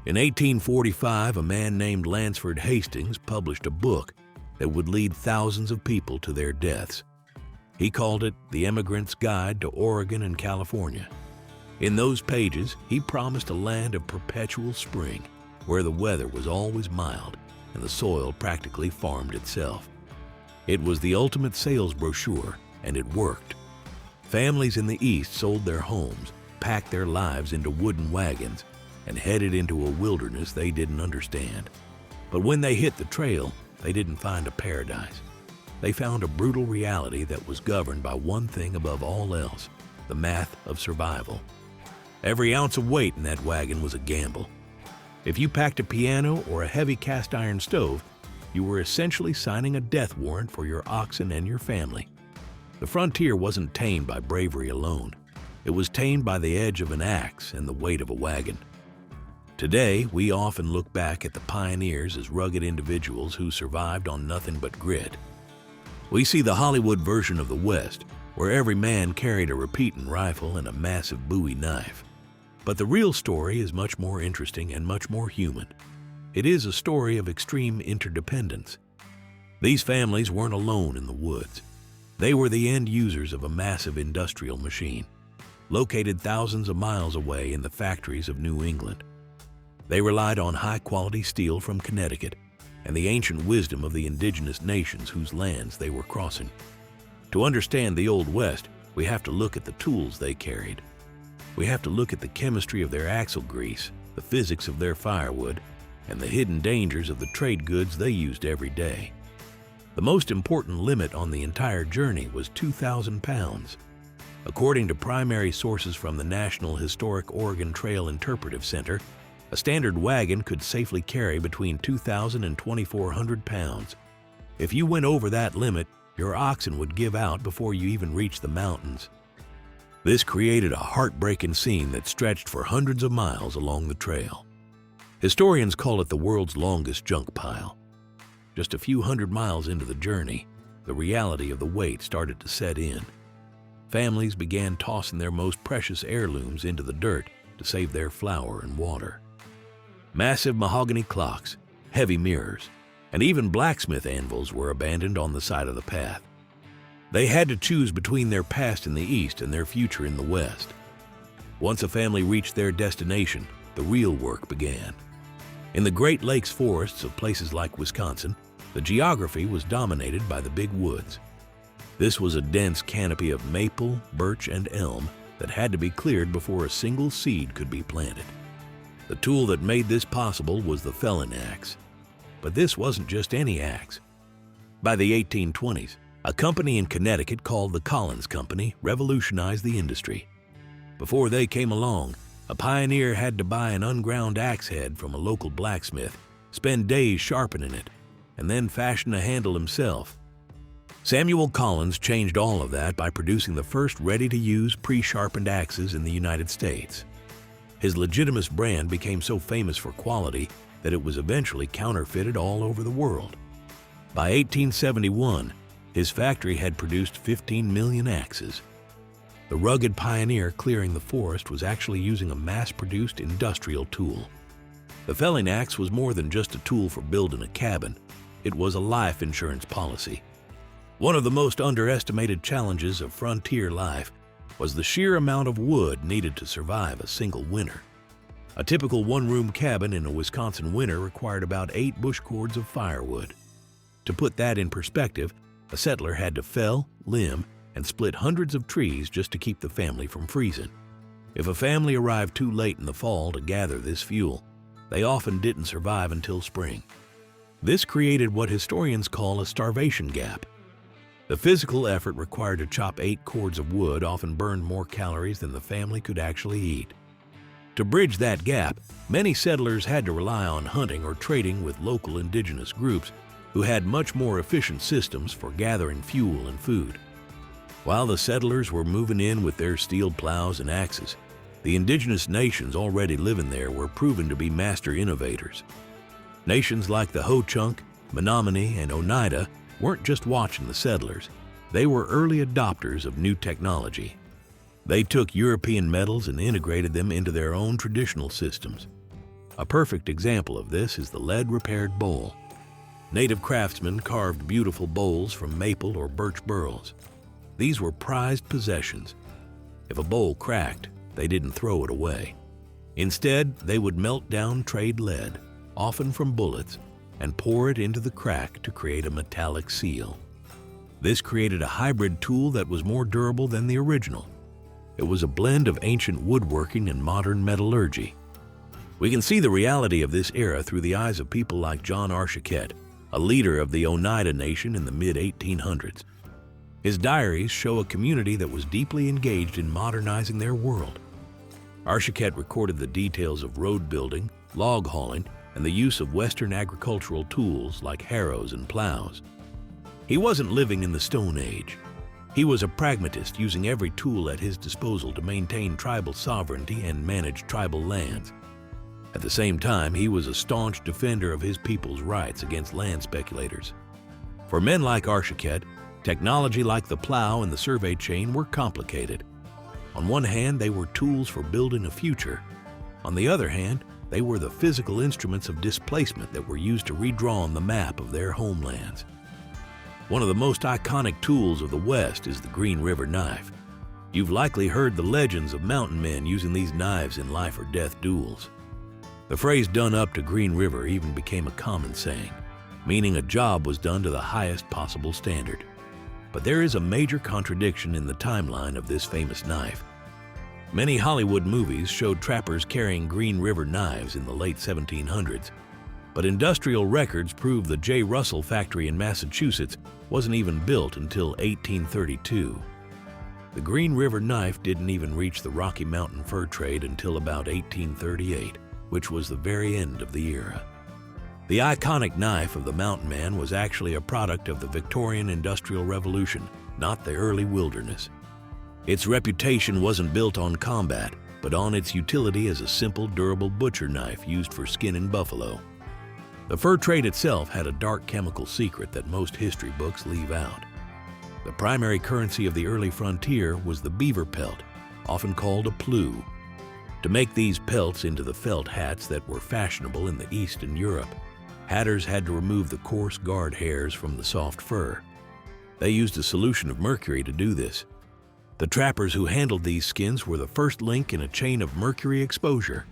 In 1845, a man named Lansford Hastings published a book that would lead thousands of people to their deaths. He called it The Emigrant's Guide to Oregon and California. In those pages, he promised a land of perpetual spring, where the weather was always mild and the soil practically farmed itself. It was the ultimate sales brochure, and it worked. Families in the East sold their homes, packed their lives into wooden wagons, and headed into a wilderness they didn't understand. But when they hit the trail, they didn't find a paradise. They found a brutal reality that was governed by one thing above all else: the math of survival. Every ounce of weight in that wagon was a gamble. If you packed a piano or a heavy cast iron stove, you were essentially signing a death warrant for your oxen and your family. The frontier wasn't tamed by bravery alone. It was tamed by the edge of an axe and the weight of a wagon. Today, we often look back at the pioneers as rugged individuals who survived on nothing but grit. We see the Hollywood version of the West, where every man carried a repeating rifle and a massive Bowie knife. But the real story is much more interesting and much more human. It is a story of extreme interdependence. These families weren't alone in the woods. They were the end users of a massive industrial machine, located thousands of miles away in the factories of New England. They relied on high-quality steel from Connecticut and the ancient wisdom of the indigenous nations whose lands they were crossing. To understand the Old West, we have to look at the tools they carried. We have to look at the chemistry of their axle grease, the physics of their firewood, and the hidden dangers of the trade goods they used every day. The most important limit on the entire journey was 2,000 pounds. According to primary sources from the National Historic Oregon Trail Interpretive Center, a standard wagon could safely carry between 2,000 and 2,400 pounds. If you went over that limit, your oxen would give out before you even reached the mountains. This created a heartbreaking scene that stretched for hundreds of miles along the trail. Historians call it the world's longest junk pile. Just a few hundred miles into the journey, the reality of the weight started to set in. Families began tossing their most precious heirlooms into the dirt to save their flour and water. Massive mahogany clocks, heavy mirrors, and even blacksmith anvils were abandoned on the side of the path. They had to choose between their past in the East and their future in the West. Once a family reached their destination, the real work began. In the Great Lakes forests of places like Wisconsin, the geography was dominated by the big woods. This was a dense canopy of maple, birch, and elm that had to be cleared before a single seed could be planted. The tool that made this possible was the felling axe. But this wasn't just any axe. By the 1820s, a company in Connecticut called the Collins Company revolutionized the industry. Before they came along, a pioneer had to buy an unground axe head from a local blacksmith, spend days sharpening it, and then fashion a handle himself. Samuel Collins changed all of that by producing the first ready-to-use pre-sharpened axes in the United States. His legitimate brand became so famous for quality that it was eventually counterfeited all over the world. By 1871, his factory had produced 15 million axes. The rugged pioneer clearing the forest was actually using a mass-produced industrial tool. The felling axe was more than just a tool for building a cabin. It was a life insurance policy. One of the most underestimated challenges of frontier life was the sheer amount of wood needed to survive a single winter. A typical one-room cabin in a Wisconsin winter required about 8 bush cords of firewood. To put that in perspective, a settler had to fell, limb, and split hundreds of trees just to keep the family from freezing. If a family arrived too late in the fall to gather this fuel, they often didn't survive until spring. This created what historians call a starvation gap. The physical effort required to chop 8 cords of wood often burned more calories than the family could actually eat. To bridge that gap, many settlers had to rely on hunting or trading with local indigenous groups who had much more efficient systems for gathering fuel and food. While the settlers were moving in with their steel plows and axes, the indigenous nations already living there were proven to be master innovators. Nations like the Ho-Chunk, Menominee, and Oneida weren't just watching the settlers. They were early adopters of new technology. They took European metals and integrated them into their own traditional systems. A perfect example of this is the lead-repaired bowl. Native craftsmen carved beautiful bowls from maple or birch burls. These were prized possessions. If a bowl cracked, they didn't throw it away. Instead, they would melt down trade lead, often from bullets, and pour it into the crack to create a metallic seal. This created a hybrid tool that was more durable than the original. It was a blend of ancient woodworking and modern metallurgy. We can see the reality of this era through the eyes of people like John Archiquette, a leader of the Oneida Nation in the mid-1800s. His diaries show a community that was deeply engaged in modernizing their world. Archiquette recorded the details of road building, log hauling, and the use of Western agricultural tools like harrows and plows. He wasn't living in the Stone Age. He was a pragmatist, using every tool at his disposal to maintain tribal sovereignty and manage tribal lands. At the same time, he was a staunch defender of his people's rights against land speculators. For men like Archiquette, technology like the plow and the survey chain were complicated. On one hand, they were tools for building a future. On the other hand, they were the physical instruments of displacement that were used to redraw on the map of their homelands. One of the most iconic tools of the West is the Green River knife. You've likely heard the legends of mountain men using these knives in life or death duels. The phrase "done up to Green River" even became a common saying, meaning a job was done to the highest possible standard. But there is a major contradiction in the timeline of this famous knife. Many Hollywood movies showed trappers carrying Green River knives in the late 1700s, but industrial records prove the J. Russell factory in Massachusetts wasn't even built until 1832. The Green River knife didn't even reach the Rocky Mountain fur trade until about 1838, which was the very end of the era. The iconic knife of the mountain man was actually a product of the Victorian Industrial Revolution, not the early wilderness. Its reputation wasn't built on combat, but on its utility as a simple, durable butcher knife used for skinning buffalo. The fur trade itself had a dark chemical secret that most history books leave out. The primary currency of the early frontier was the beaver pelt, often called a plume. To make these pelts into the felt hats that were fashionable in the East and Europe, hatters had to remove the coarse guard hairs from the soft fur. They used a solution of mercury to do this. The trappers who handled these skins were the first link in a chain of mercury exposure.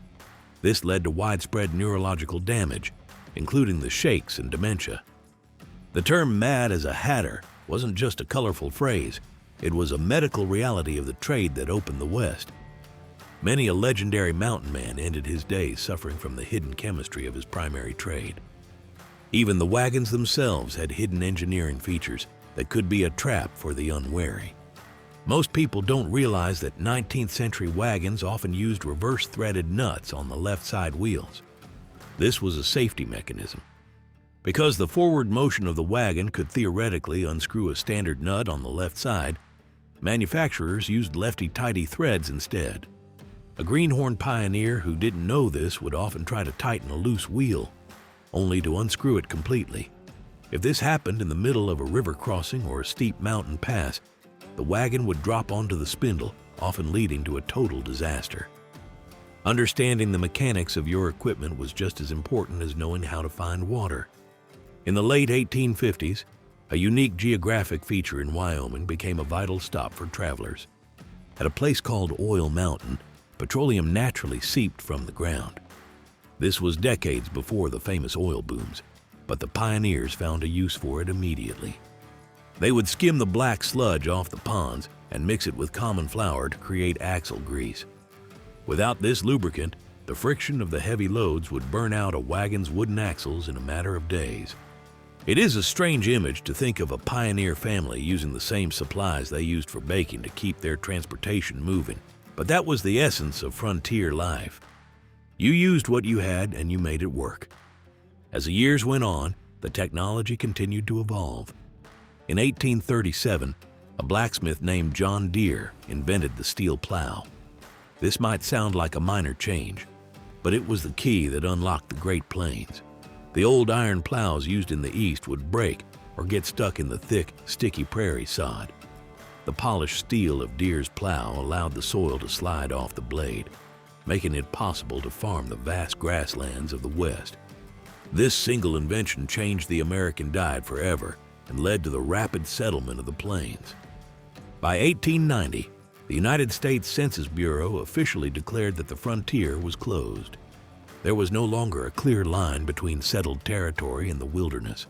This led to widespread neurological damage, including the shakes and dementia. The term "mad as a hatter" wasn't just a colorful phrase, it was a medical reality of the trade that opened the West. Many a legendary mountain man ended his days suffering from the hidden chemistry of his primary trade. Even the wagons themselves had hidden engineering features that could be a trap for the unwary. Most people don't realize that 19th century wagons often used reverse-threaded nuts on the left side wheels. This was a safety mechanism. Because the forward motion of the wagon could theoretically unscrew a standard nut on the left side, manufacturers used lefty-tighty threads instead. A greenhorn pioneer who didn't know this would often try to tighten a loose wheel, only to unscrew it completely. If this happened in the middle of a river crossing or a steep mountain pass, the wagon would drop onto the spindle, often leading to a total disaster. Understanding the mechanics of your equipment was just as important as knowing how to find water. In the late 1850s, a unique geographic feature in Wyoming became a vital stop for travelers. At a place called Oil Mountain, petroleum naturally seeped from the ground. This was decades before the famous oil booms, but the pioneers found a use for it immediately. They would skim the black sludge off the ponds and mix it with common flour to create axle grease. Without this lubricant, the friction of the heavy loads would burn out a wagon's wooden axles in a matter of days. It is a strange image to think of a pioneer family using the same supplies they used for baking to keep their transportation moving, but that was the essence of frontier life. You used what you had and you made it work. As the years went on, the technology continued to evolve. In 1837, a blacksmith named John Deere invented the steel plow. This might sound like a minor change, but it was the key that unlocked the Great Plains. The old iron plows used in the East would break or get stuck in the thick, sticky prairie sod. The polished steel of Deere's plow allowed the soil to slide off the blade. making it possible to farm the vast grasslands of the West. This single invention changed the American diet forever and led to the rapid settlement of the plains. By 1890, the United States Census Bureau officially declared that the frontier was closed. There was no longer a clear line between settled territory and the wilderness.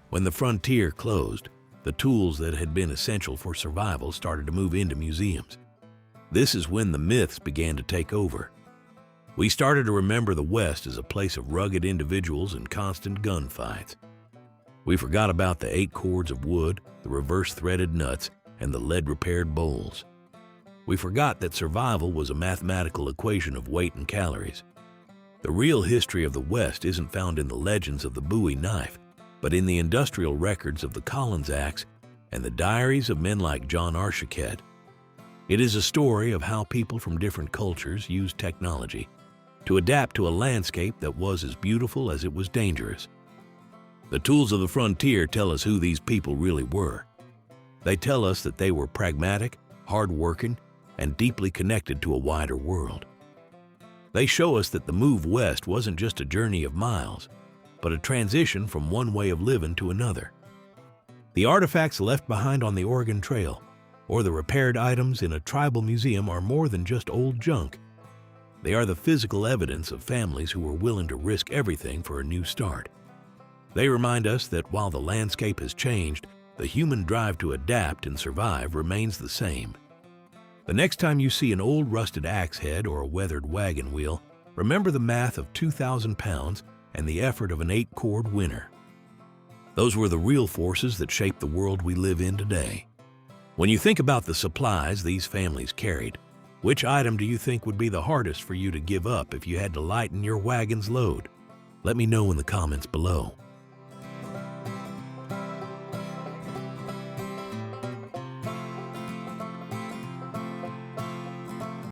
When the frontier closed, the tools that had been essential for survival started to move into museums. This is when the myths began to take over. We started to remember the West as a place of rugged individuals and constant gunfights. We forgot about the 8 cords of wood, the reverse-threaded nuts, and the lead-repaired bowls. We forgot that survival was a mathematical equation of weight and calories. The real history of the West isn't found in the legends of the Bowie knife, but in the industrial records of the Collins axe and the diaries of men like John Archiquette. It is a story of how people from different cultures used technology to adapt to a landscape that was as beautiful as it was dangerous. The tools of the frontier tell us who these people really were. They tell us that they were pragmatic, hard-working, and deeply connected to a wider world. They show us that the move west wasn't just a journey of miles, but a transition from one way of living to another. The artifacts left behind on the Oregon Trail or the repaired items in a tribal museum are more than just old junk. They are the physical evidence of families who were willing to risk everything for a new start. They remind us that while the landscape has changed, the human drive to adapt and survive remains the same. The next time you see an old rusted axe head or a weathered wagon wheel, remember the math of 2,000 pounds and the effort of an 8-cord winner. Those were the real forces that shaped the world we live in today. When you think about the supplies these families carried, which item do you think would be the hardest for you to give up if you had to lighten your wagon's load? Let me know in the comments below.